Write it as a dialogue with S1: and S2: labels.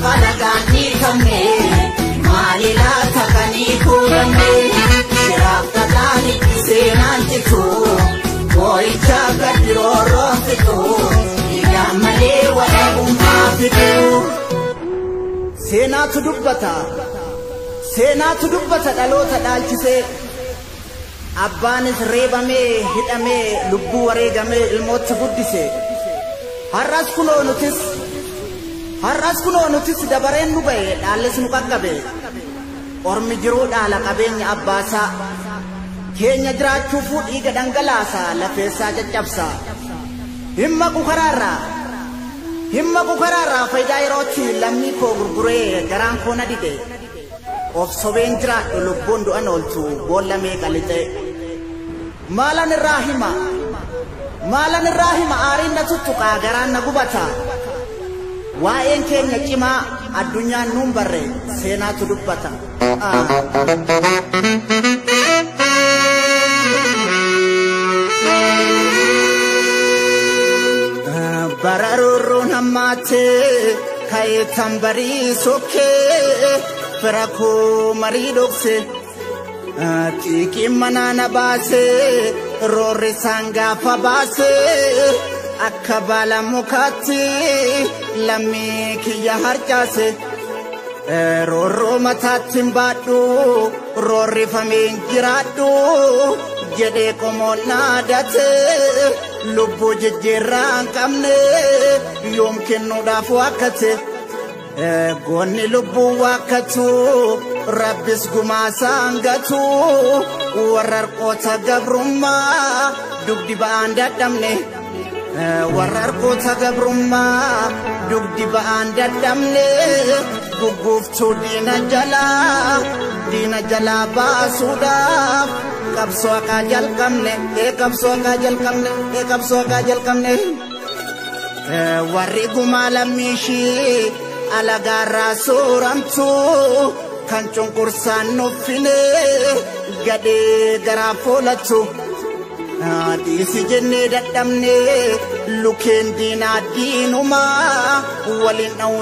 S1: falagani kamne malila takani kuranne shirafta dani senantiku boy chagadiro rofiku yamale wala ummafiku senatu dubbata dalota dalchise abbanis rebame hidame lubbu waregame ilmotti guddise harras kuno nutis dabareen nu baye dhalles nu qaqqabe ormi jiru dhala qabeenya abbaasa keenya jiraachuufu dhiiga dhangalaasa lafeessaa caccabsa himma ku karaarraa faayidaa yerootti lammii koo gurguree garaan koo na dide of sobeen jiraadhu lubbuun du'an oolchu boolla meeqa lixe maalan irraa hima aariin na tuttuqaa garaan na gubata waa'een keenya cimaa addunyaan nuun barre seenaatu dubbata bararurruun hammaate ka'ee tambarii sokkee Feraku marii dhokse xiiqiin manaa na baase roorri sangaafa baase akka baala mukaatti lammii kiyya harcaase roorroo mataatti hin baadhu roorrifameen jiraadhu jedhee qomoon naadate lubbuu jijjiirraa hin qabne yoom kennuudhaaf waakkate Gonni lubbu wakkatu rabbis gumaasaan gatu wararqoota gabrummaa dugdi ba'aan dadhabne wararqoota gabrummaa dugdi ba'aan dadhabne gugguuftuu diina jalaa baasuudhaaf qabsoo akka jalqabne warri gumaa lammiishii alagarra soramtu kan cunqursaan nuffine gadee garaa foolatu dhiisi jennee dadhabne lukeen diinaa diinumaa waliin dha'u